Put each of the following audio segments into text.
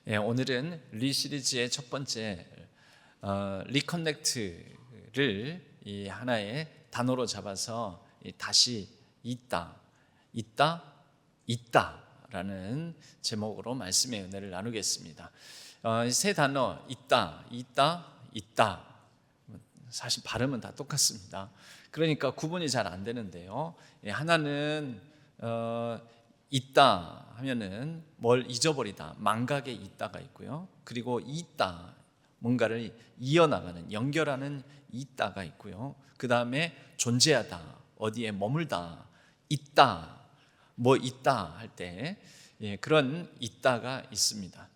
오늘은 리 시리즈의 첫 번째 리커넥트를 이 하나의 단어로 잡아서 다시 있다, 있다, 있다라는 제목으로 말씀의 은혜를 나누겠습니다. 세 단어 있다, 있다, 있다. 사실 발음은 다 똑같습니다. 그러니까 구분이 잘 안 되는데요. 하나는 있다 하면은 뭘 잊어버리다, 망각에 있다가 있고요. 그리고 있다, 뭔가를 이어나가는, 연결하는 있다가 있고요. 그 다음에 존재하다, 어디에 머물다, 있다, 뭐 있다 할 때 그런 있다가 있습니다.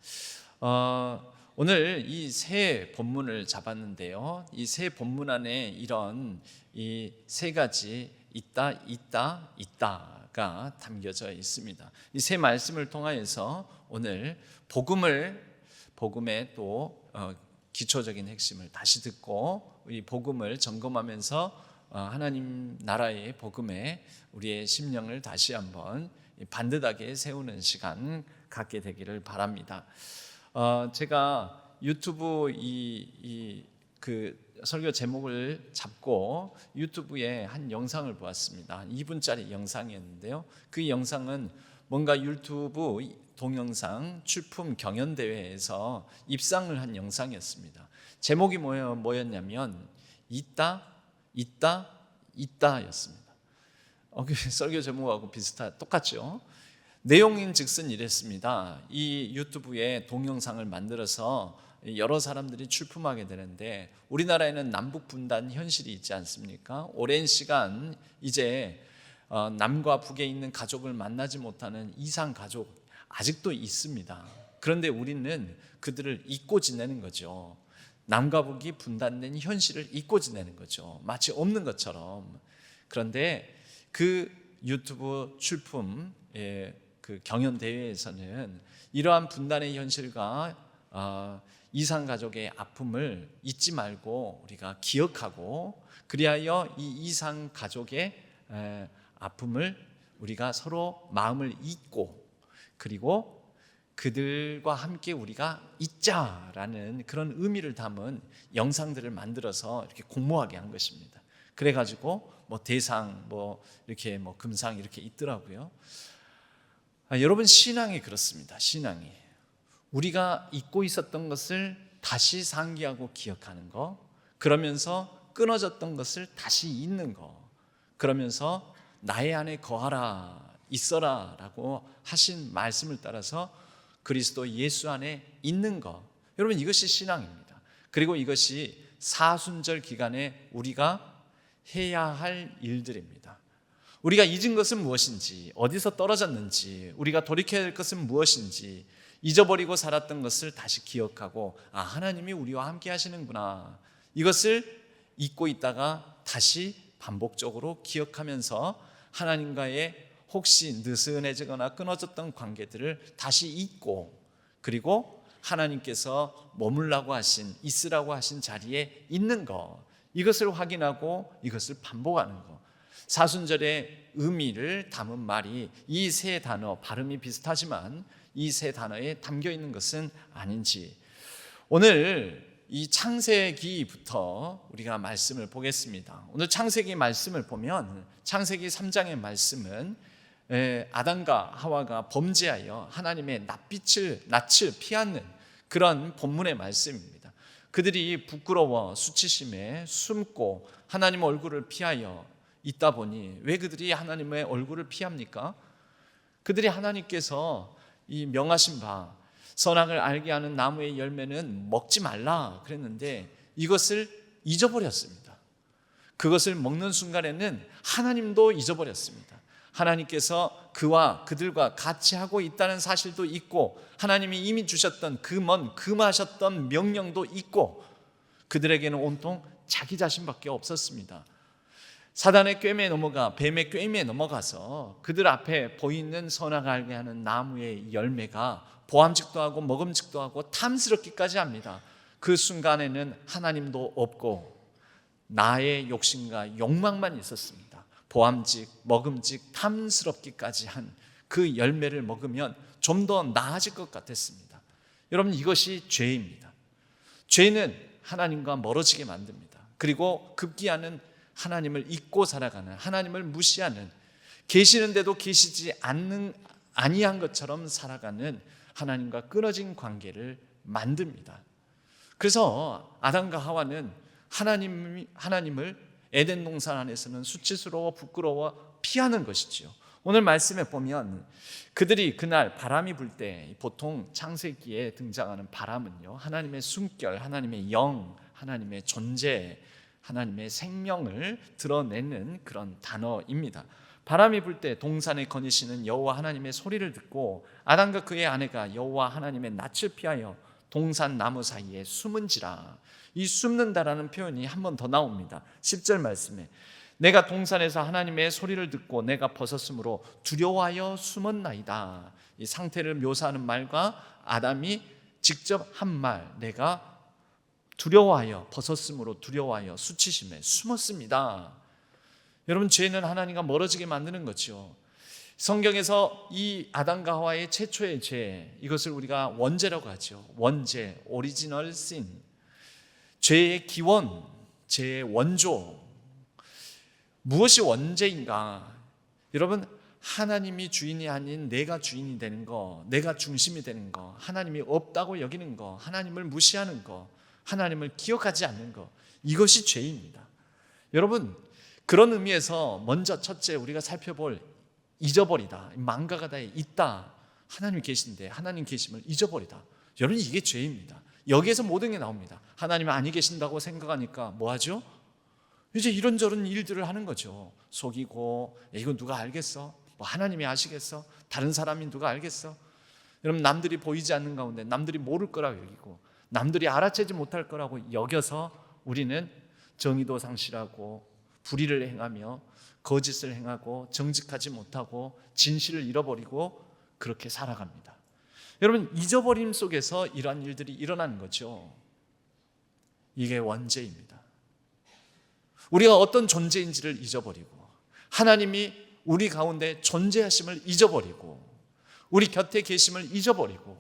오늘 이 세 본문을 잡았는데요. 이 세 본문 안에 이런 이 세 가지 있다, 있다, 있다가 담겨져 있습니다. 이 세 말씀을 통하여서 오늘 복음의 또 기초적인 핵심을 다시 듣고 이 복음을 점검하면서 하나님 나라의 복음에 우리의 심령을 다시 한번 반듯하게 세우는 시간 갖게 되기를 바랍니다. 제가 유튜브 그 설교 제목을 잡고 유튜브에 한 영상을 보았습니다. 2분짜리 영상이었는데요. 그 영상은 뭔가 유튜브 동영상 출품 경연대회에서 입상을 한 영상이었습니다. 제목이 뭐였냐면 있다, 있다, 있다였습니다. 설교 제목하고 똑같죠? 내용인 즉슨 이랬습니다. 이 유튜브에 동영상을 만들어서 여러 사람들이 출품하게 되는데 우리나라에는 남북 분단 현실이 있지 않습니까? 오랜 시간 이제 남과 북에 있는 가족을 만나지 못하는 이상 가족 아직도 있습니다. 그런데 우리는 그들을 잊고 지내는 거죠. 남과 북이 분단된 현실을 잊고 지내는 거죠. 마치 없는 것처럼. 그런데 그 유튜브 출품 그 경연 대회에서는 이러한 분단의 현실과 이상 가족의 아픔을 잊지 말고 우리가 기억하고 그리하여 이 이상 가족의 아픔을 우리가 서로 마음을 잊고 그리고 그들과 함께 우리가 잊자라는 그런 의미를 담은 영상들을 만들어서 이렇게 공모하게 한 것입니다. 그래가지고 대상 이렇게 금상 이렇게 있더라고요. 여러분 신앙이 그렇습니다. 신앙이 우리가 잊고 있었던 것을 다시 상기하고 기억하는 거, 그러면서 끊어졌던 것을 다시 잊는 거, 그러면서 나의 안에 거하라, 있어라 라고 하신 말씀을 따라서 그리스도 예수 안에 있는 거, 여러분 이것이 신앙입니다. 그리고 이것이 사순절 기간에 우리가 해야 할 일들입니다. 우리가 잊은 것은 무엇인지, 어디서 떨어졌는지, 우리가 돌이켜야 할 것은 무엇인지, 잊어버리고 살았던 것을 다시 기억하고 하나님이 우리와 함께 하시는구나, 이것을 잊고 있다가 다시 반복적으로 기억하면서 하나님과의 혹시 느슨해지거나 끊어졌던 관계들을 다시 잊고 그리고 하나님께서 머물라고 하신, 있으라고 하신 자리에 있는 것, 이것을 확인하고 이것을 반복하는 것, 사순절의 의미를 담은 말이 이 세 단어, 발음이 비슷하지만 이 세 단어에 담겨 있는 것은 아닌지, 오늘 이 창세기부터 우리가 말씀을 보겠습니다. 오늘 창세기 말씀을 보면 창세기 3장의 말씀은 아담과 하와가 범죄하여 하나님의 낯을 피하는 그런 본문의 말씀입니다. 그들이 부끄러워 수치심에 숨고 하나님 얼굴을 피하여 있다 보니, 왜 그들이 하나님의 얼굴을 피합니까? 그들이 하나님께서 이 명하신 바 선악을 알게 하는 나무의 열매는 먹지 말라 그랬는데 이것을 잊어버렸습니다. 그것을 먹는 순간에는 하나님도 잊어버렸습니다. 하나님께서 그와 그들과 같이 하고 있다는 사실도 잊고 하나님이 이미 주셨던 금하셨던 명령도 잊고 그들에게는 온통 자기 자신밖에 없었습니다. 사단의 꿰매에 넘어가 뱀의 꿰매에 넘어가서 그들 앞에 보이는 선악을 알게 하는 나무의 열매가 보암직도 하고 먹음직도 하고 탐스럽기까지 합니다. 그 순간에는 하나님도 없고 나의 욕심과 욕망만 있었습니다. 보암직, 먹음직, 탐스럽기까지 한 그 열매를 먹으면 좀 더 나아질 것 같았습니다. 여러분, 이것이 죄입니다. 죄는 하나님과 멀어지게 만듭니다. 그리고 급기야는 하나님을 잊고 살아가는, 하나님을 무시하는, 계시는데도 계시지 아니한 것처럼 살아가는 하나님과 끊어진 관계를 만듭니다. 그래서 아담과 하와는 하나님을 에덴 동산 안에서는 수치스러워 부끄러워 피하는 것이지요. 오늘 말씀에 보면 그들이 그날 바람이 불 때, 보통 창세기에 등장하는 바람은요, 하나님의 숨결, 하나님의 영, 하나님의 존재, 하나님의 생명을 드러내는 그런 단어입니다. 바람이 불 때 동산에 거니시는 여호와 하나님의 소리를 듣고 아담과 그의 아내가 여호와 하나님의 낯을 피하여 동산 나무 사이에 숨은지라. 이 숨는다라는 표현이 한 번 더 나옵니다. 10절 말씀에 내가 동산에서 하나님의 소리를 듣고 내가 벗었으므로 두려워하여 숨었나이다. 이 상태를 묘사하는 말과 아담이 직접 한 말, 내가 두려워하여, 벗었으므로 두려워하여 수치심에 숨었습니다. 여러분, 죄는 하나님과 멀어지게 만드는 거죠. 성경에서 이 아담과 하와의 최초의 죄, 이것을 우리가 원죄라고 하죠. 원죄, 오리지널 신, 죄의 기원, 죄의 원조. 무엇이 원죄인가? 여러분, 하나님이 주인이 아닌 내가 주인이 되는 거, 내가 중심이 되는 거, 하나님이 없다고 여기는 거, 하나님을 무시하는 거, 하나님을 기억하지 않는 거, 이것이 죄입니다. 여러분, 그런 의미에서 먼저 첫째 우리가 살펴볼 잊어버리다, 망가가 다 있다. 하나님 계신데 하나님 계심을 잊어버리다. 여러분, 이게 죄입니다. 여기에서 모든 게 나옵니다. 하나님이 아니 계신다고 생각하니까 뭐 하죠? 이제 이런저런 일들을 하는 거죠. 속이고, 이건 누가 알겠어? 뭐 하나님이 아시겠어? 다른 사람이 누가 알겠어? 여러분, 남들이 보이지 않는 가운데 남들이 모를 거라고 여기고, 남들이 알아채지 못할 거라고 여겨서 우리는 정의도 상실하고 불의를 행하며 거짓을 행하고 정직하지 못하고 진실을 잃어버리고 그렇게 살아갑니다. 여러분, 잊어버림 속에서 이러한 일들이 일어나는 거죠. 이게 원죄입니다. 우리가 어떤 존재인지를 잊어버리고, 하나님이 우리 가운데 존재하심을 잊어버리고, 우리 곁에 계심을 잊어버리고,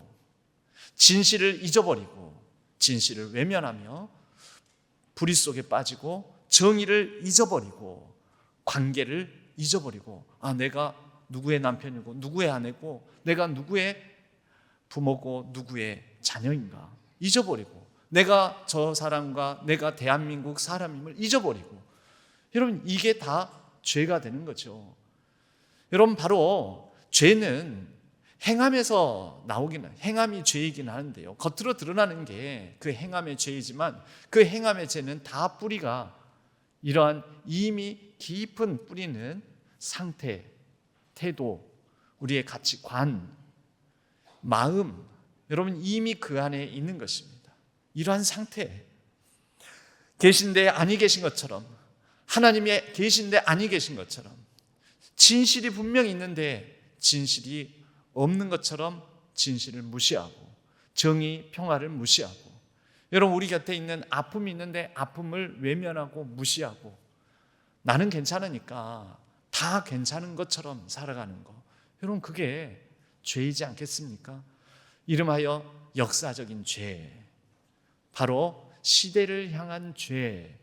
진실을 잊어버리고, 진실을 외면하며 불의 속에 빠지고, 정의를 잊어버리고, 관계를 잊어버리고, 내가 누구의 남편이고 누구의 아내고 내가 누구의 부모고 누구의 자녀인가 잊어버리고, 내가 저 사람과 내가 대한민국 사람임을 잊어버리고, 여러분, 이게 다 죄가 되는 거죠. 여러분, 바로 죄는 행함에서 행함이 죄이긴 하는데요, 겉으로 드러나는 게 그 행함의 죄이지만 그 행함의 죄는 다 뿌리가 이러한 이미 깊은 뿌리는 상태, 태도, 우리의 가치관, 마음, 여러분, 이미 그 안에 있는 것입니다. 이러한 상태, 계신데 아니 계신 것처럼, 하나님이 계신데 아니 계신 것처럼, 진실이 분명히 있는데 진실이 없는 것처럼 진실을 무시하고, 정의, 평화를 무시하고, 여러분, 우리 곁에 있는 아픔이 있는데 아픔을 외면하고 무시하고, 나는 괜찮으니까 다 괜찮은 것처럼 살아가는 거, 여러분, 그게 죄이지 않겠습니까? 이름하여 역사적인 죄, 바로 시대를 향한 죄,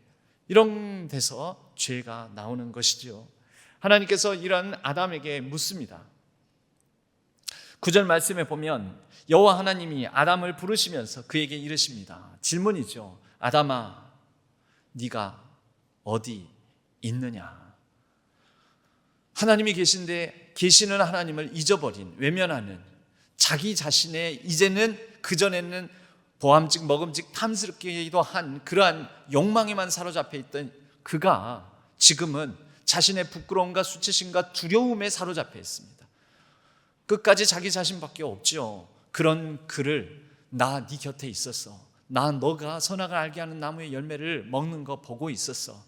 이런 데서 죄가 나오는 것이죠. 하나님께서 이런 아담에게 묻습니다. 9절 말씀에 보면 여호와 하나님이 아담을 부르시면서 그에게 이르십니다. 질문이죠. 아담아, 네가 어디 있느냐? 하나님이 계신데 계시는 하나님을 잊어버린, 외면하는, 자기 자신의 이제는 그전에는 보암직 먹음직 탐스럽기도 한 그러한 욕망에만 사로잡혀 있던 그가 지금은 자신의 부끄러움과 수치심과 두려움에 사로잡혀 있습니다. 끝까지 자기 자신밖에 없죠. 그런 그를, 나 네 곁에 있었어, 나 너가 선악을 알게 하는 나무의 열매를 먹는 거 보고 있었어,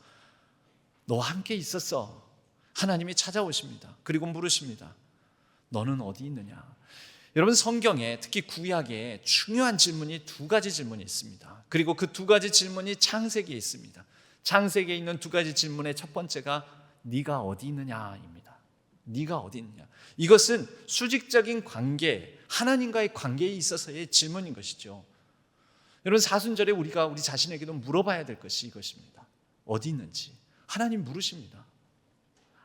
너와 함께 있었어. 하나님이 찾아오십니다. 그리고 물으십니다. 너는 어디 있느냐? 여러분, 성경에 특히 구약에 중요한 질문이 두 가지 질문이 있습니다. 그리고 그 두 가지 질문이 창세기에 있습니다. 창세기에 있는 두 가지 질문의 첫 번째가 네가 어디 있느냐입니다. 네가 어디 있느냐? 이것은 수직적인 관계, 하나님과의 관계에 있어서의 질문인 것이죠. 여러분, 사순절에 우리가 우리 자신에게도 물어봐야 될 것이 이것입니다. 어디 있는지 하나님 물으십니다.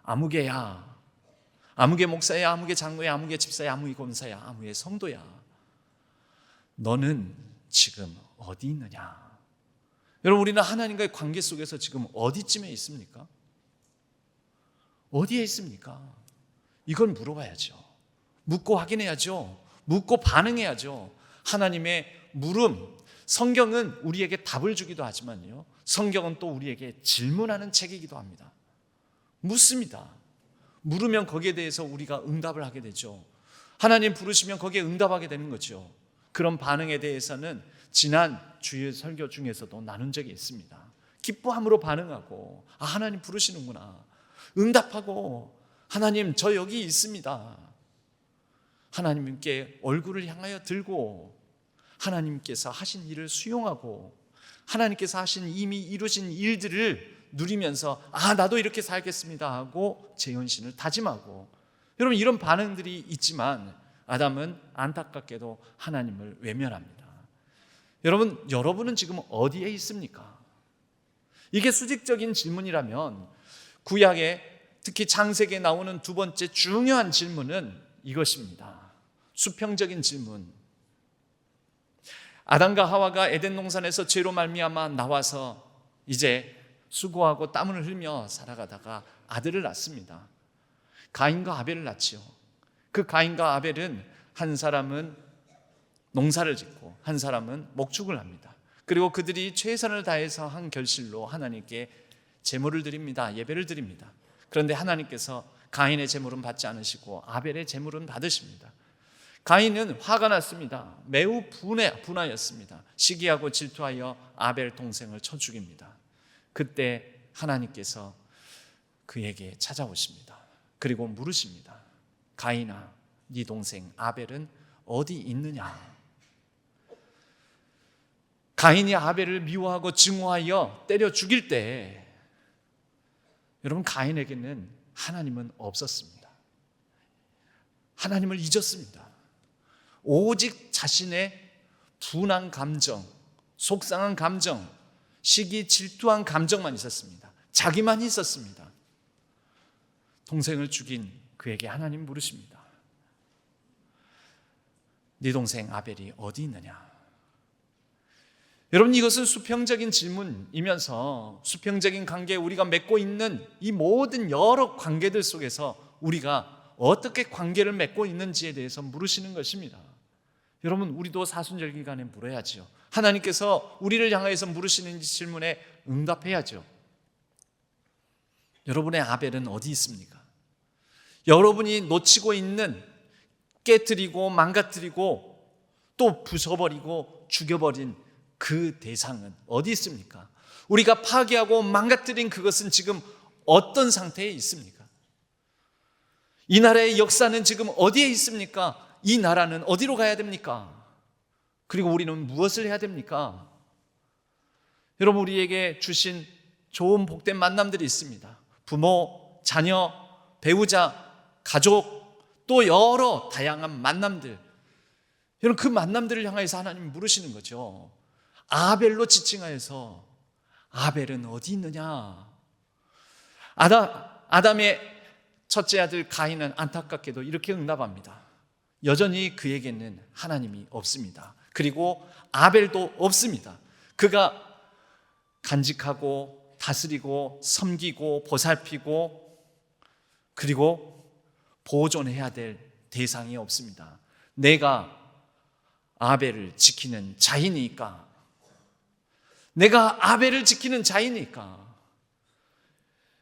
아무개야, 아무개 목사야, 아무개 장로야, 아무개 집사야, 아무개 권사야, 아무개 성도야, 너는 지금 어디 있느냐? 여러분, 우리는 하나님과의 관계 속에서 지금 어디쯤에 있습니까? 어디에 있습니까? 이걸 물어봐야죠. 묻고 확인해야죠. 묻고 반응해야죠. 하나님의 물음, 성경은 우리에게 답을 주기도 하지만요, 성경은 또 우리에게 질문하는 책이기도 합니다. 묻습니다. 물으면 거기에 대해서 우리가 응답을 하게 되죠. 하나님 부르시면 거기에 응답하게 되는 거죠. 그런 반응에 대해서는 지난 주일 설교 중에서도 나눈 적이 있습니다. 기뻐함으로 반응하고, 아, 하나님 부르시는구나, 응답하고, 하나님 저 여기 있습니다, 하나님께 얼굴을 향하여 들고, 하나님께서 하신 일을 수용하고, 하나님께서 하신 이미 이루신 일들을 누리면서, 아, 나도 이렇게 살겠습니다 하고 재혼신을 다짐하고. 여러분, 이런 반응들이 있지만 아담은 안타깝게도 하나님을 외면합니다. 여러분, 여러분은 지금 어디에 있습니까? 이게 수직적인 질문이라면 구약에 특히 창세기에 나오는 두 번째 중요한 질문은 이것입니다. 수평적인 질문. 아담과 하와가 에덴 동산에서 죄로 말미암아 나와서 이제 수고하고 땀을 흘며 살아가다가 아들을 낳습니다. 가인과 아벨을 낳지요. 그 가인과 아벨은 한 사람은 농사를 짓고 한 사람은 목축을 합니다. 그리고 그들이 최선을 다해서 한 결실로 하나님께 제물을 드립니다. 예배를 드립니다. 그런데 하나님께서 가인의 제물은 받지 않으시고 아벨의 제물은 받으십니다. 가인은 화가 났습니다. 매우 분하였습니다. 시기하고 질투하여 아벨 동생을 쳐 죽입니다. 그때 하나님께서 그에게 찾아오십니다. 그리고 물으십니다. 가인아, 네 동생 아벨은 어디 있느냐? 가인이 아벨을 미워하고 증오하여 때려 죽일 때, 여러분, 가인에게는 하나님은 없었습니다. 하나님을 잊었습니다. 오직 자신의 분한 감정, 속상한 감정, 시기 질투한 감정만 있었습니다. 자기만 있었습니다. 동생을 죽인 그에게 하나님 물으십니다. 네 동생 아벨이 어디 있느냐? 여러분, 이것은 수평적인 질문이면서 수평적인 관계에 우리가 맺고 있는 이 모든 여러 관계들 속에서 우리가 어떻게 관계를 맺고 있는지에 대해서 물으시는 것입니다. 여러분, 우리도 사순절 기간에 물어야죠. 하나님께서 우리를 향해서 물으시는 질문에 응답해야죠. 여러분의 아벨은 어디 있습니까? 여러분이 놓치고 있는, 깨뜨리고 망가뜨리고 또 부숴버리고 죽여버린 그 대상은 어디 있습니까? 우리가 파괴하고 망가뜨린 그것은 지금 어떤 상태에 있습니까? 이 나라의 역사는 지금 어디에 있습니까? 이 나라는 어디로 가야 됩니까? 그리고 우리는 무엇을 해야 됩니까? 여러분, 우리에게 주신 좋은 복된 만남들이 있습니다. 부모, 자녀, 배우자, 가족, 또 여러 다양한 만남들. 여러분, 그 만남들을 향해서 하나님이 물으시는 거죠. 아벨로 지칭하여서 아벨은 어디 있느냐? 아담의 첫째 아들 가인은 안타깝게도 이렇게 응답합니다. 여전히 그에게는 하나님이 없습니다. 그리고 아벨도 없습니다. 그가 간직하고 다스리고 섬기고 보살피고 그리고 보존해야 될 대상이 없습니다. 내가 아벨을 지키는 자이니까, 내가 아벨을 지키는 자이니까.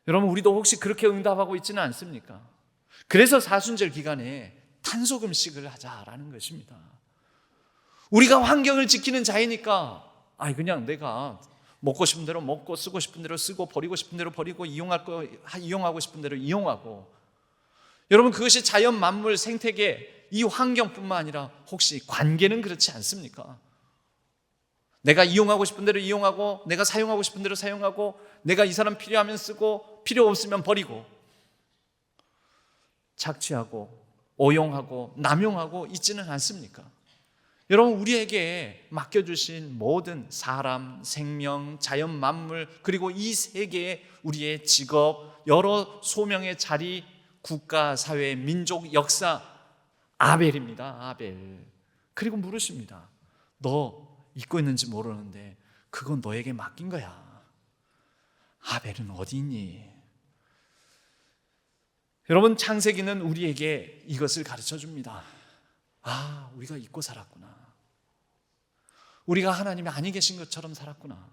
여러분, 우리도 혹시 그렇게 응답하고 있지는 않습니까? 그래서 사순절 기간에 탄소금식을 하자라는 것입니다. 우리가 환경을 지키는 자이니까, 그냥 내가 먹고 싶은 대로 먹고 쓰고 싶은 대로 쓰고 버리고 싶은 대로 버리고 이용하고 싶은 대로 이용하고. 여러분, 그것이 자연 만물 생태계 이 환경뿐만 아니라 혹시 관계는 그렇지 않습니까? 내가 이용하고 싶은 대로 이용하고, 내가 사용하고 싶은 대로 사용하고, 내가 이 사람 필요하면 쓰고 필요 없으면 버리고, 착취하고 오용하고 남용하고 있지는 않습니까? 여러분, 우리에게 맡겨주신 모든 사람, 생명, 자연 만물, 그리고 이 세계의 우리의 직업, 여러 소명의 자리, 국가, 사회, 민족, 역사, 아벨입니다. 아벨. 그리고 물으십니다. 너 잊고 있는지 모르는데 그건 너에게 맡긴 거야. 아벨은 어디 있니? 여러분, 창세기는 우리에게 이것을 가르쳐 줍니다. 아, 우리가 잊고 살았구나. 우리가 하나님이 아니 계신 것처럼 살았구나.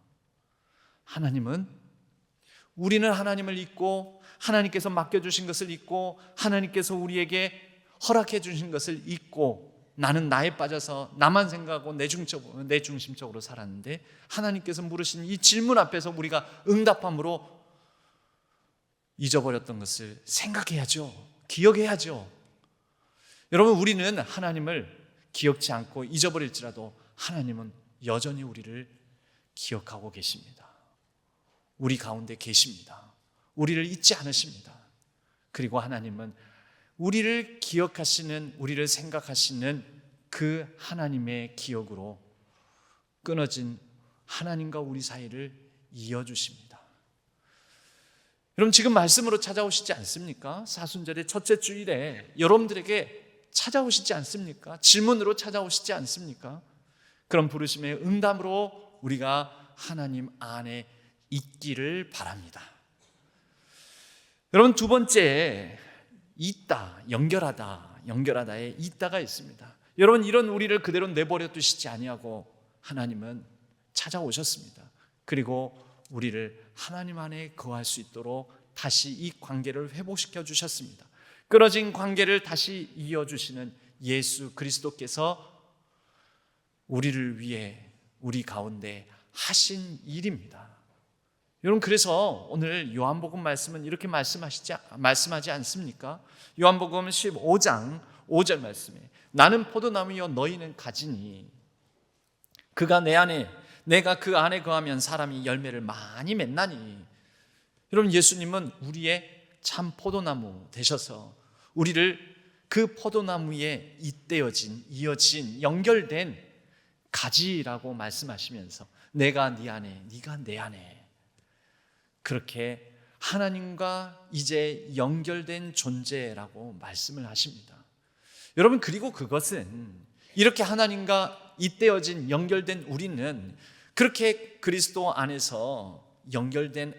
우리는 하나님을 잊고 하나님께서 맡겨주신 것을 잊고 하나님께서 우리에게 허락해 주신 것을 잊고 나는 나에 빠져서 나만 생각하고 내 중심적으로 살았는데, 하나님께서 물으신 이 질문 앞에서 우리가 응답함으로 잊어버렸던 것을 생각해야죠. 기억해야죠. 여러분, 우리는 하나님을 기억지 않고 잊어버릴지라도 하나님은 여전히 우리를 기억하고 계십니다. 우리 가운데 계십니다. 우리를 잊지 않으십니다. 그리고 하나님은 우리를 기억하시는, 우리를 생각하시는 그 하나님의 기억으로 끊어진 하나님과 우리 사이를 이어주십니다. 여러분, 지금 말씀으로 찾아오시지 않습니까? 사순절의 첫째 주일에 여러분들에게 찾아오시지 않습니까? 질문으로 찾아오시지 않습니까? 그런 부르심의 응답으로 우리가 하나님 안에 있기를 바랍니다. 여러분, 두 번째, 있다, 연결하다에 있다가 있습니다. 여러분, 이런 우리를 그대로 내버려 두시지 아니하고 하나님은 찾아오셨습니다. 그리고 우리를 하나님 안에 거할 수 있도록 다시 이 관계를 회복시켜 주셨습니다. 끊어진 관계를 다시 이어주시는 예수 그리스도께서 우리를 위해 우리 가운데 하신 일입니다. 여러분, 그래서 오늘 요한복음 말씀은 이렇게 말씀하지 않습니까? 요한복음 15장 5절 말씀에 나는 포도나무여 너희는 가지니 그가 내 안에 내가 그 안에 거하면 사람이 열매를 많이 맺나니. 여러분, 예수님은 우리의 참 포도나무 되셔서 우리를 그 포도나무에 이어진 연결된 가지라고 말씀하시면서 내가 네 안에, 네가 내 안에, 그렇게 하나님과 이제 연결된 존재라고 말씀을 하십니다. 여러분, 그리고 그것은 이렇게 하나님과 잇대어진 연결된 우리는 그렇게 그리스도 안에서 연결된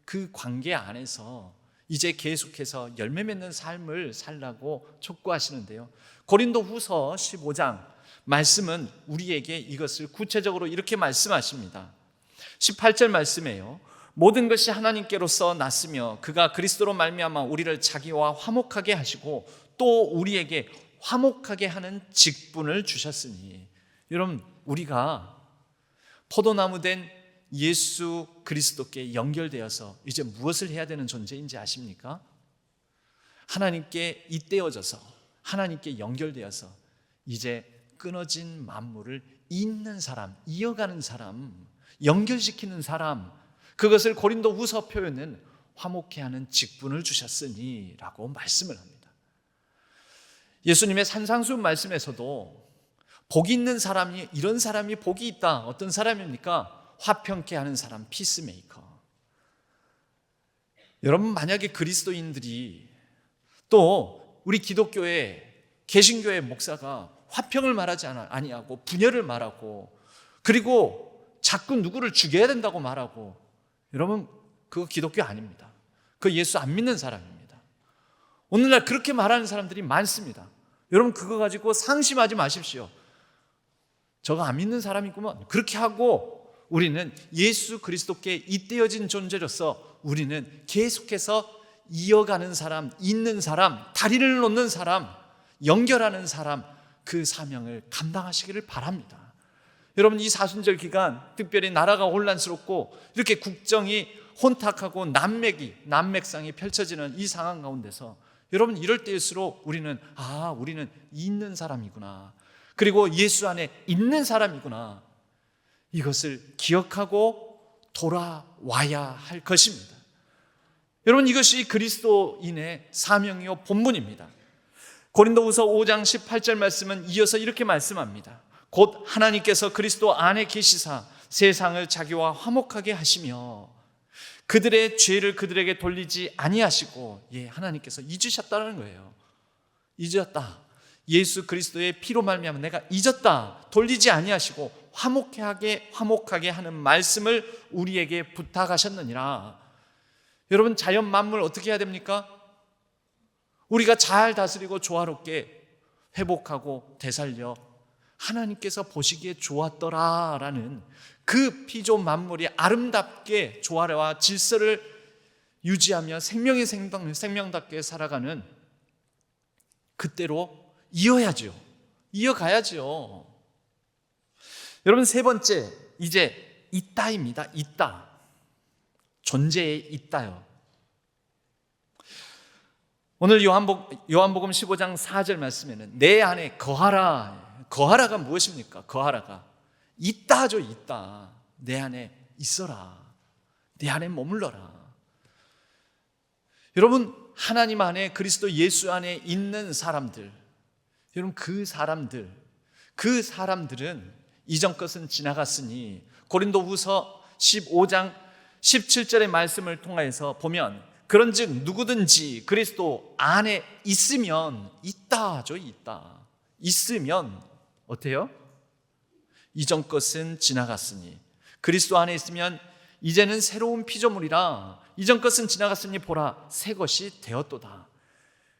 그 관계 안에서 이제 계속해서 열매 맺는 삶을 살라고 촉구하시는데요, 고린도후서 15장 말씀은 우리에게 이것을 구체적으로 이렇게 말씀하십니다. 18절 말씀이에요. 모든 것이 하나님께로서 났으며 그가 그리스도로 말미암아 우리를 자기와 화목하게 하시고 또 우리에게 화목하게 하는 직분을 주셨으니. 여러분, 우리가 포도나무 된 예수 그리스도께 연결되어서 이제 무엇을 해야 되는 존재인지 아십니까? 하나님께 잇대어져서 하나님께 연결되어서 이제 끊어진 만물을 잇는 사람, 이어가는 사람, 연결시키는 사람, 그것을 고린도후서 표현은 화목케 하는 직분을 주셨으니 라고 말씀을 합니다. 예수님의 산상수훈 말씀에서도 복이 있는 사람이, 이런 사람이 복이 있다. 어떤 사람입니까? 화평케 하는 사람, 피스메이커. 여러분, 만약에 그리스도인들이 또 우리 기독교의 개신교의 목사가 화평을 말하지 아니하고 분열을 말하고 그리고 자꾸 누구를 죽여야 된다고 말하고, 여러분, 그거 기독교 아닙니다. 그거 예수 안 믿는 사람입니다. 오늘날 그렇게 말하는 사람들이 많습니다. 여러분, 그거 가지고 상심하지 마십시오. 저거 안 믿는 사람이구먼. 그렇게 하고 우리는 예수 그리스도께 잇대어진 존재로서 우리는 계속해서 이어가는 사람, 잇는 사람, 다리를 놓는 사람, 연결하는 사람, 그 사명을 감당하시기를 바랍니다. 여러분, 이 사순절 기간 특별히 나라가 혼란스럽고 이렇게 국정이 혼탁하고 난맥상이 펼쳐지는 이 상황 가운데서 여러분, 이럴 때일수록 우리는 있는 사람이구나, 그리고 예수 안에 있는 사람이구나, 이것을 기억하고 돌아와야 할 것입니다. 여러분, 이것이 그리스도인의 사명이요 본분입니다. 고린도후서 5장 18절 말씀은 이어서 이렇게 말씀합니다. 곧 하나님께서 그리스도 안에 계시사 세상을 자기와 화목하게 하시며 그들의 죄를 그들에게 돌리지 아니하시고, 하나님께서 잊으셨다는 거예요. 잊었다. 예수 그리스도의 피로 말미암아 내가 잊었다. 돌리지 아니하시고 화목하게 하는 말씀을 우리에게 부탁하셨느니라. 여러분, 자연 만물 어떻게 해야 됩니까? 우리가 잘 다스리고 조화롭게 회복하고 되살려 하나님께서 보시기에 좋았더라라는 그 피조 만물이 아름답게 조화와 질서를 유지하며 생명의 생명답게 살아가는 그때로 이어야죠. 이어가야죠. 여러분, 세 번째, 이제 있다입니다. 있다. 존재에 있다요. 오늘 요한복음 15장 4절 말씀에는 내 안에 거하라. 거하라가 무엇입니까? 거하라가 있다죠. 있다. 내 안에 있어라. 내 안에 머물러라. 여러분, 하나님 안에, 그리스도 예수 안에 있는 사람들, 여러분, 그 사람들은 이전 것은 지나갔으니, 고린도후서 15장 17절의 말씀을 통해서 보면, 그런즉 누구든지 그리스도 안에 있으면 있다죠. 있다. 있으면 어때요? 이전 것은 지나갔으니, 그리스도 안에 있으면 이제는 새로운 피조물이라. 이전 것은 지나갔으니 보라 새 것이 되었도다.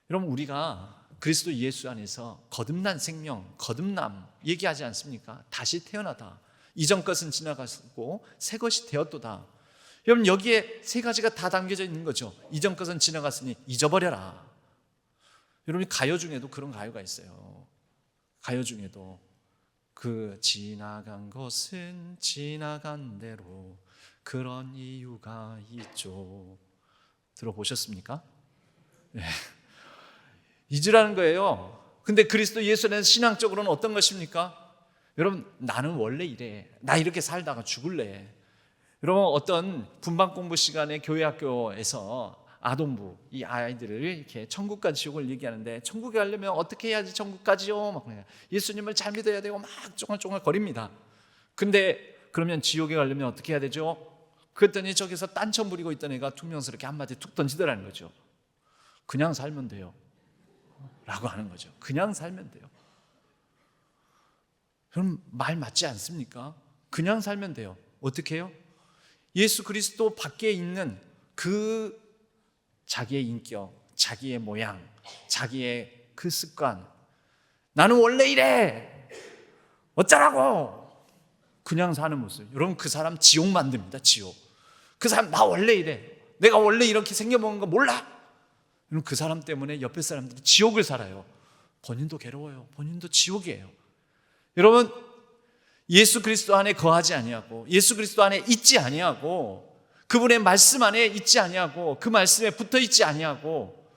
여러분, 우리가 그리스도 예수 안에서 거듭난 생명, 거듭남 얘기하지 않습니까? 다시 태어나다. 이전 것은 지나갔고 새 것이 되었도다. 여러분, 여기에 세 가지가 다 담겨져 있는 거죠. 이전 것은 지나갔으니 잊어버려라. 여러분, 가요 중에도 그런 가요가 있어요. 가요 중에도 그 지나간 것은 지나간 대로 그런 이유가 있죠. 들어보셨습니까? 네. 잊으라는 거예요. 근데 그리스도 예수 안에서 신앙적으로는 어떤 것입니까? 여러분, 나는 원래 이래. 나 이렇게 살다가 죽을래. 여러분, 어떤 분반 공부 시간에 교회 학교에서 아동부, 이 아이들을 이렇게 천국과 지옥을 얘기하는데, 천국에 가려면 어떻게 해야지 천국 가지요? 막 그래요. 예수님을 잘 믿어야 되고 막 쫑알쫑알 거립니다. 근데 그러면 지옥에 가려면 어떻게 해야 되죠? 그랬더니 저기서 딴청 부리고 있던 애가 퉁명스럽게 한마디 툭 던지더라는 거죠. 그냥 살면 돼요 라고 하는 거죠. 그냥 살면 돼요. 그럼 말 맞지 않습니까? 그냥 살면 돼요. 어떻게 해요? 예수 그리스도 밖에 있는 그 자기의 인격, 자기의 모양, 자기의 그 습관, 나는 원래 이래, 어쩌라고, 그냥 사는 모습. 여러분, 그 사람 지옥 만듭니다. 지옥. 그 사람 나 원래 이래, 내가 원래 이렇게 생겨먹은 거 몰라. 여러분, 그 사람 때문에 옆에 사람들이 지옥을 살아요. 본인도 괴로워요. 본인도 지옥이에요. 여러분, 예수 그리스도 안에 거하지 아니하고, 예수 그리스도 안에 있지 아니하고, 그분의 말씀 안에 있지 아니하고, 그 말씀에 붙어 있지 아니하고,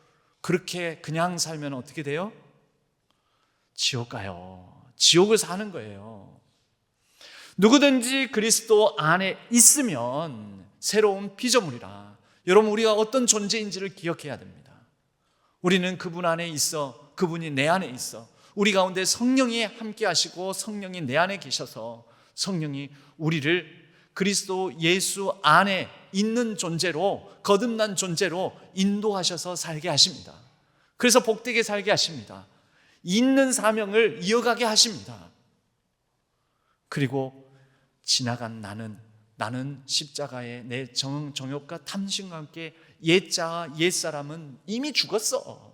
그렇게 그냥 살면 어떻게 돼요? 지옥 가요. 지옥을 사는 거예요. 누구든지 그리스도 안에 있으면 새로운 피조물이라. 여러분, 우리가 어떤 존재인지를 기억해야 됩니다. 우리는 그분 안에 있어, 그분이 내 안에 있어. 우리 가운데 성령이 함께 하시고 성령이 내 안에 계셔서 성령이 우리를 그리스도 예수 안에 있는 존재로, 거듭난 존재로 인도하셔서 살게 하십니다. 그래서 복되게 살게 하십니다. 있는 사명을 이어가게 하십니다. 그리고 지나간 나는 십자가에 내 정욕과 탐심과 함께 옛사람은 이미 죽었어.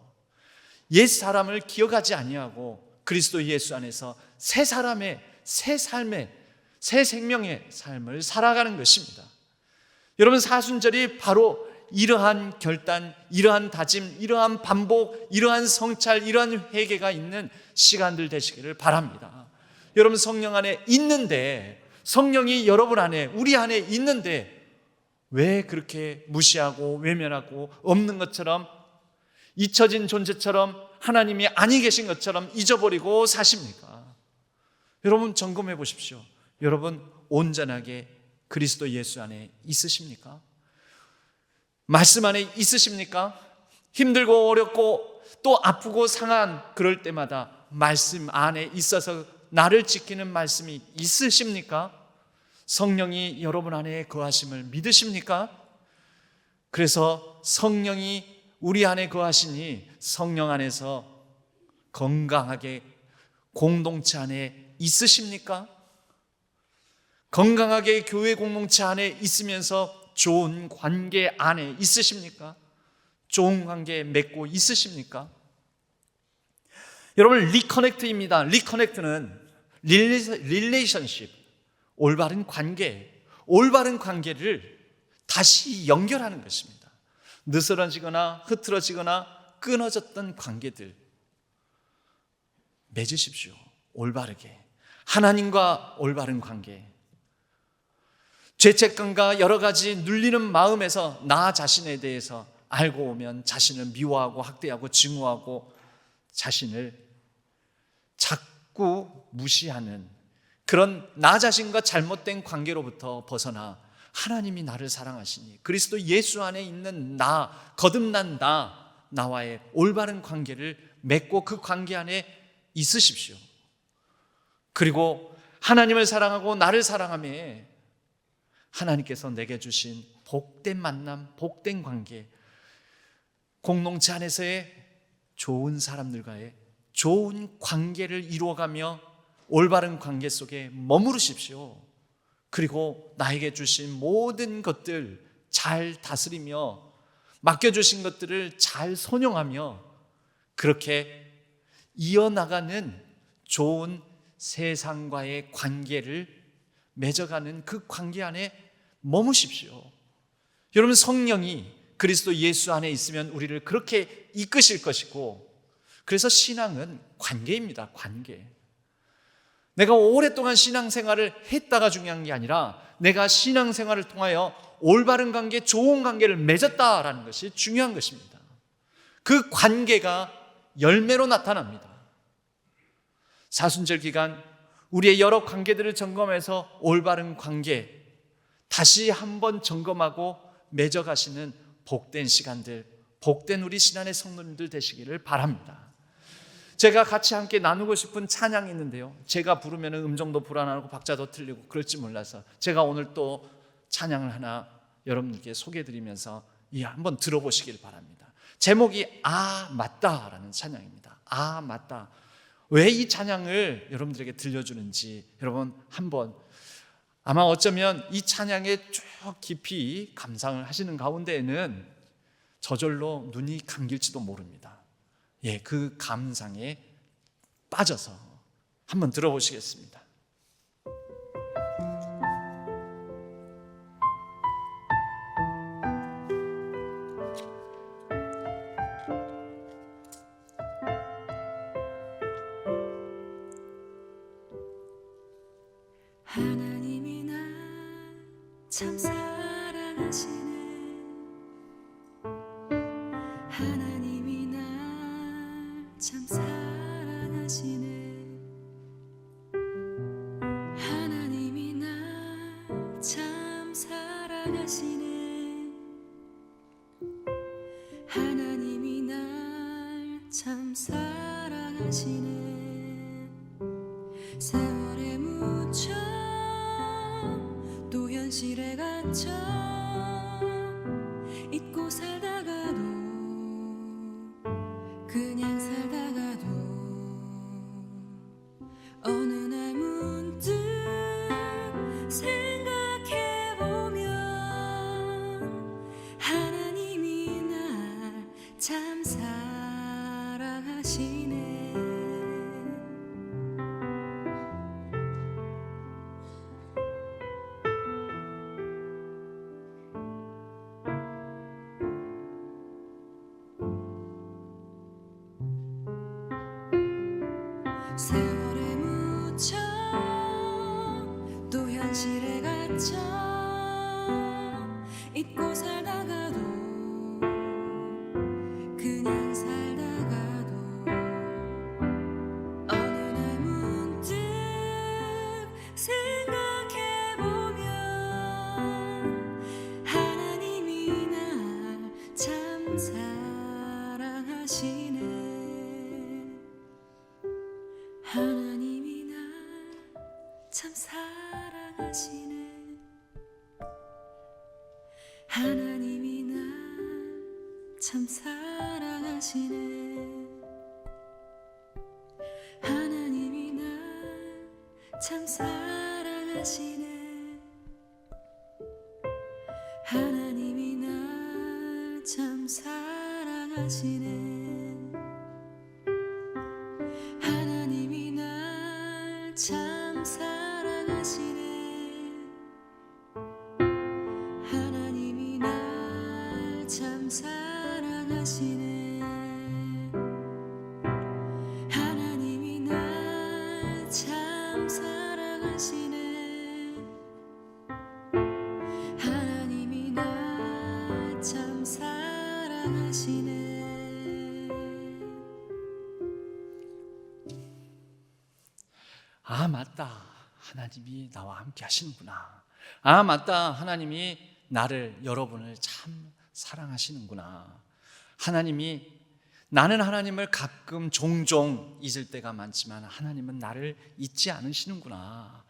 옛사람을 기억하지 아니하고 그리스도 예수 안에서 새 사람의, 새 삶의, 새 생명의 삶을 살아가는 것입니다. 여러분, 사순절이 바로 이러한 결단, 이러한 다짐, 이러한 반복, 이러한 성찰, 이러한 회개가 있는 시간들 되시기를 바랍니다. 여러분, 성령 안에 있는데, 성령이 여러분 안에, 우리 안에 있는데 왜 그렇게 무시하고 외면하고 없는 것처럼, 잊혀진 존재처럼, 하나님이 아니 계신 것처럼 잊어버리고 사십니까? 여러분, 점검해 보십시오. 여러분, 온전하게 그리스도 예수 안에 있으십니까? 말씀 안에 있으십니까? 힘들고 어렵고 또 아프고 상한 그럴 때마다 말씀 안에 있어서 나를 지키는 말씀이 있으십니까? 성령이 여러분 안에 거하심을 믿으십니까? 그래서 성령이 우리 안에 거하시니 성령 안에서 건강하게 공동체 안에 있으십니까? 건강하게 교회 공동체 안에 있으면서 좋은 관계 안에 있으십니까? 좋은 관계 맺고 있으십니까? 여러분, 리커넥트입니다. 리커넥트는 릴레이션십, 올바른 관계를 다시 연결하는 것입니다. 느슨해지거나 흐트러지거나 끊어졌던 관계들 맺으십시오. 올바르게 하나님과 올바른 관계. 죄책감과 여러 가지 눌리는 마음에서 나 자신에 대해서 알고 오면 자신을 미워하고 학대하고 증오하고 자신을 자꾸 무시하는 그런 나 자신과 잘못된 관계로부터 벗어나 하나님이 나를 사랑하시니 그리스도 예수 안에 있는 나, 거듭난 나와의 올바른 관계를 맺고 그 관계 안에 있으십시오. 그리고 하나님을 사랑하고 나를 사랑하며 하나님께서 내게 주신 복된 만남, 복된 관계, 공동체 안에서의 좋은 사람들과의 좋은 관계를 이루어가며 올바른 관계 속에 머무르십시오. 그리고 나에게 주신 모든 것들 잘 다스리며 맡겨주신 것들을 잘 선용하며 그렇게 이어나가는 좋은 세상과의 관계를 맺어가는 그 관계 안에 머무십시오. 여러분, 성령이 그리스도 예수 안에 있으면 우리를 그렇게 이끄실 것이고, 그래서 신앙은 관계입니다. 관계. 내가 오랫동안 신앙생활을 했다가 중요한 게 아니라 내가 신앙생활을 통하여 올바른 관계, 좋은 관계를 맺었다라는 것이 중요한 것입니다. 그 관계가 열매로 나타납니다. 사순절 기간 우리의 여러 관계들을 점검해서 올바른 관계 다시 한번 점검하고 맺어가시는 복된 시간들, 복된 우리 신안의 성도님들 되시기를 바랍니다. 제가 같이 함께 나누고 싶은 찬양이 있는데요, 제가 부르면 음정도 불안하고 박자도 틀리고 그럴지 몰라서 제가 오늘 또 찬양을 하나 여러분께 소개해드리면서 한번 들어보시길 바랍니다. 제목이 아 맞다라는 찬양입니다. 아 맞다. 왜 이 찬양을 여러분들에게 들려주는지 여러분 한번, 아마 어쩌면 이 찬양에 쭉 깊이 감상을 하시는 가운데에는 저절로 눈이 감길지도 모릅니다. 그 감상에 빠져서 한번 들어보시겠습니다. 하나님이 날 참 사랑하시네. 하나님이 날 참 사랑하시네. 하나님이 날 참 사랑하시네. 하나님이 날 참 사랑하시네. 세월에 묻혀 또 현실에 갇혀 잊고 살다가도 그냥 살다가도 어느 날 문득 생각해보면 하나님이 날 참 사랑하시네. 세월에 묻혀 또 현실에 갇혀 잊고 살다가도 그냥 살다가도 어느 날 문득 생각해보면 하나님이 날 참 사랑하시네. 참 사랑하시네. 하나님이 날 참 사랑하시네. 하나님이 날 참 사랑하시네. 하나님이 날 참 사랑하시네. 하나님이 날 참 사랑하시네. 하나님이 날 참 사랑하시네. 하나님이 날 참 사랑하시네. 하나님이 날 참 사랑하시네. 아, 맞다. 하나님이 나와 함께 하시는구나. 아, 맞다. 하나님이 나를, 여러분을 참 사랑하시는구나. 하나님이, 나는 하나님을 가끔 종종 잊을 때가 많지만 하나님은 나를 잊지 않으시는구나.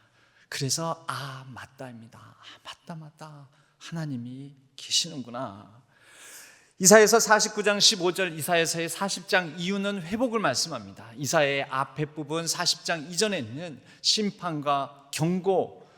그래서 아, 맞다입니다. 아, 맞다. 하나님이 계시는구나. 이사야서 49장 15절, 이사야서의 40장 이유는 회복을 말씀합니다. 이사야의 앞에 부분 40장 이전에는 심판과 경고,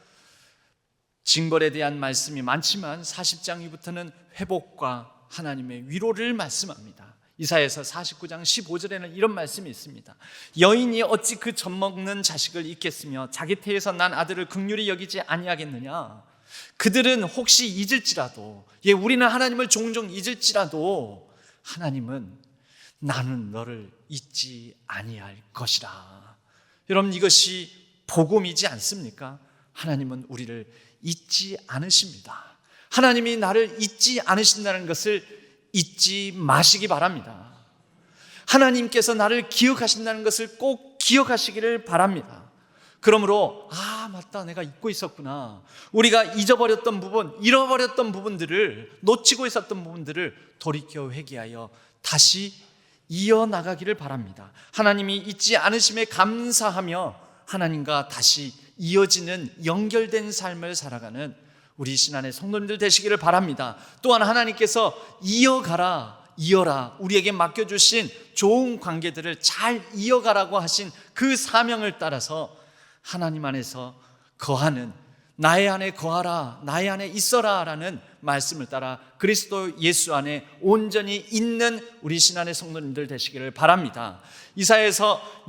징벌에 대한 말씀이 많지만 40장 이후부터는 회복과 하나님의 위로를 말씀합니다. 이사야서 49장 15절에는 이런 말씀이 있습니다. 여인이 어찌 그 젖먹는 자식을 잊겠으며 자기 태에서 난 아들을 긍휼히 여기지 아니하겠느냐. 그들은 혹시 잊을지라도, 우리는 하나님을 종종 잊을지라도 하나님은 나는 너를 잊지 아니할 것이라. 여러분, 이것이 복음이지 않습니까? 하나님은 우리를 잊지 않으십니다. 하나님이 나를 잊지 않으신다는 것을 잊지 마시기 바랍니다. 하나님께서 나를 기억하신다는 것을 꼭 기억하시기를 바랍니다. 그러므로 아, 맞다, 내가 잊고 있었구나. 우리가 잊어버렸던 부분, 잃어버렸던 부분들을, 놓치고 있었던 부분들을 돌이켜 회개하여 다시 이어나가기를 바랍니다. 하나님이 잊지 않으심에 감사하며 하나님과 다시 이어지는 연결된 삶을 살아가는 우리 신안의 성도님들 되시기를 바랍니다. 또한 하나님께서 이어라, 우리에게 맡겨주신 좋은 관계들을 잘 이어가라고 하신 그 사명을 따라서 하나님 안에서 거하는, 나의 안에 거하라, 나의 안에 있어라 라는 말씀을 따라 그리스도 예수 안에 온전히 있는 우리 신안의 성도님들 되시기를 바랍니다. 이사야서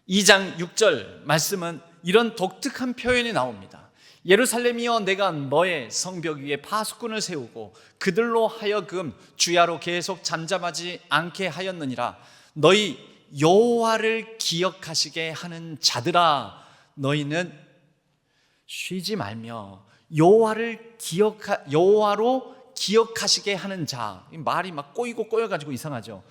62장 6절 말씀은 이런 독특한 표현이 나옵니다. 예루살렘이여, 내가 너의 성벽 위에 파수꾼을 세우고 그들로 하여금 주야로 계속 잠잠하지 않게 하였느니라. 너희 여호와를 기억하시게 하는 자들아, 너희는 쉬지 말며 여호와로 기억하시게 하는 자. 말이 막 꼬여가지고 이상하죠.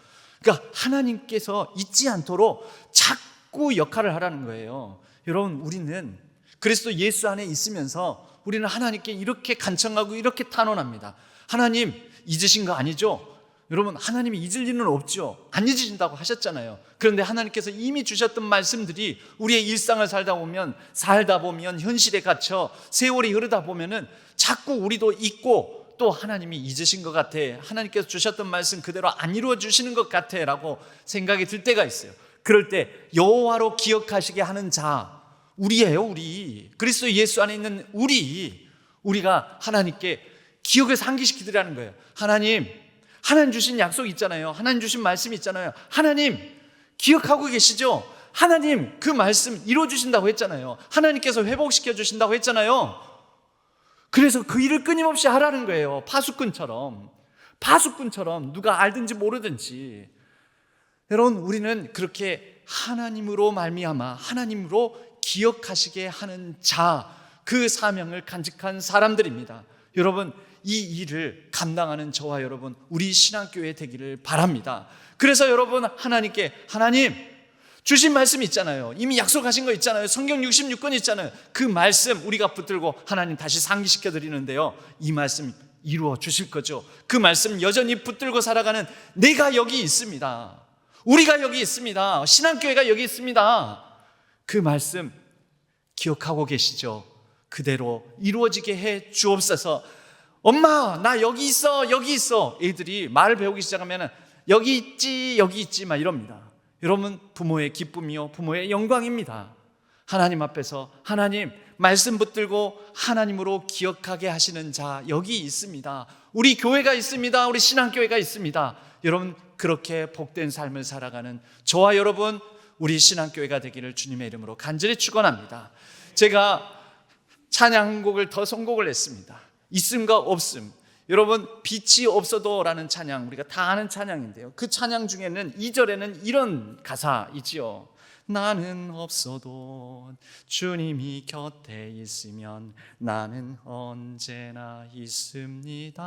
그러니까 하나님께서 잊지 않도록 자꾸 역할을 하라는 거예요. 여러분, 우리는 그리스도 예수 안에 있으면서 우리는 하나님께 이렇게 간청하고 이렇게 탄원합니다. 하나님, 잊으신 거 아니죠? 여러분, 하나님이 잊을 일은 없죠. 안 잊으신다고 하셨잖아요. 그런데 하나님께서 이미 주셨던 말씀들이 우리의 일상을 살다 보면 현실에 갇혀 세월이 흐르다 보면은 자꾸 우리도 잊고 또 하나님이 잊으신 것 같아, 하나님께서 주셨던 말씀 그대로 안 이루어 주시는 것 같아 라고 생각이 들 때가 있어요. 그럴 때 여호와로 기억하시게 하는 자, 우리예요. 우리 그리스도 예수 안에 있는 우리가 하나님께 기억을 상기시키더라는 거예요. 하나님 주신 약속 있잖아요. 하나님 주신 말씀 있잖아요. 하나님 기억하고 계시죠? 하나님 그 말씀 이루어주신다고 했잖아요. 하나님께서 회복시켜 주신다고 했잖아요. 그래서 그 일을 끊임없이 하라는 거예요. 파수꾼처럼 누가 알든지 모르든지. 여러분, 우리는 그렇게 하나님으로 말미암아 하나님으로 기억하시게 하는 자, 그 사명을 간직한 사람들입니다. 여러분, 이 일을 감당하는 저와 여러분, 우리 신앙교회 되기를 바랍니다. 그래서 여러분, 하나님께 하나님 주신 말씀 있잖아요. 이미 약속하신 거 있잖아요. 성경 66권 있잖아요. 그 말씀 우리가 붙들고 하나님 다시 상기시켜 드리는데요, 이 말씀 이루어 주실 거죠. 그 말씀 여전히 붙들고 살아가는 내가 여기 있습니다. 우리가 여기 있습니다. 신앙교회가 여기 있습니다. 그 말씀 기억하고 계시죠? 그대로 이루어지게 해 주옵소서. 엄마, 나 여기 있어, 여기 있어. 애들이 말을 배우기 시작하면 여기 있지 막 이럽니다. 여러분, 부모의 기쁨이요, 부모의 영광입니다. 하나님 앞에서 하나님 말씀 붙들고 하나님으로 기억하게 하시는 자 여기 있습니다. 우리 교회가 있습니다. 우리 신앙교회가 있습니다. 여러분, 그렇게 복된 삶을 살아가는 저와 여러분, 우리 신앙교회가 되기를 주님의 이름으로 간절히 축원합니다. 제가 찬양 한 곡을 더 선곡을 했습니다. 있음과 없음. 여러분, 빛이 없어도 라는 찬양, 우리가 다 아는 찬양인데요, 그 찬양 중에는 2절에는 이런 가사이지요. 나는 없어도 주님이 곁에 있으면 나는 언제나 있습니다.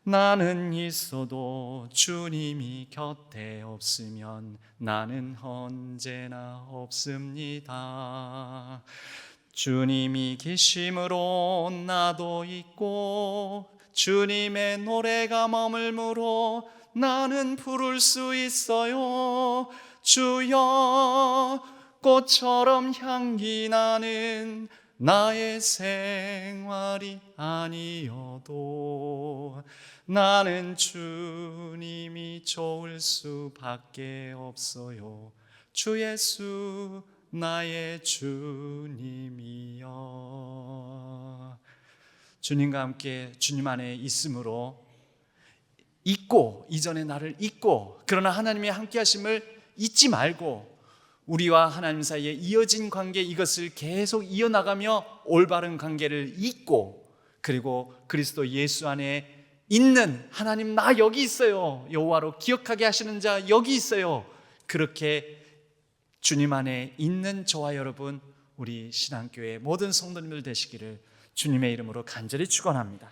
나는 있어도 주님이 곁에 없으면 나는 언제나 없습니다. 주님이 계심으로 나도 있고 주님의 노래가 머물므로 나는 부를 수 있어요. 주여, 꽃처럼 향기 나는 나의 생활이 아니어도 나는 주님이 좋을 수밖에 없어요. 주 예수 나의 주님이여. 주님과 함께 주님 안에 있음으로 잊고, 이전의 나를 잊고, 그러나 하나님의 함께 하심을 잊지 말고 우리와 하나님 사이에 이어진 관계, 이것을 계속 이어나가며 올바른 관계를 잇고, 그리고 그리스도 예수 안에 있는 하나님, 나 여기 있어요, 여호와로 기억하게 하시는 자 여기 있어요, 그렇게 주님 안에 있는 저와 여러분, 우리 신앙교회 모든 성도님들 되시기를 주님의 이름으로 간절히 축원합니다.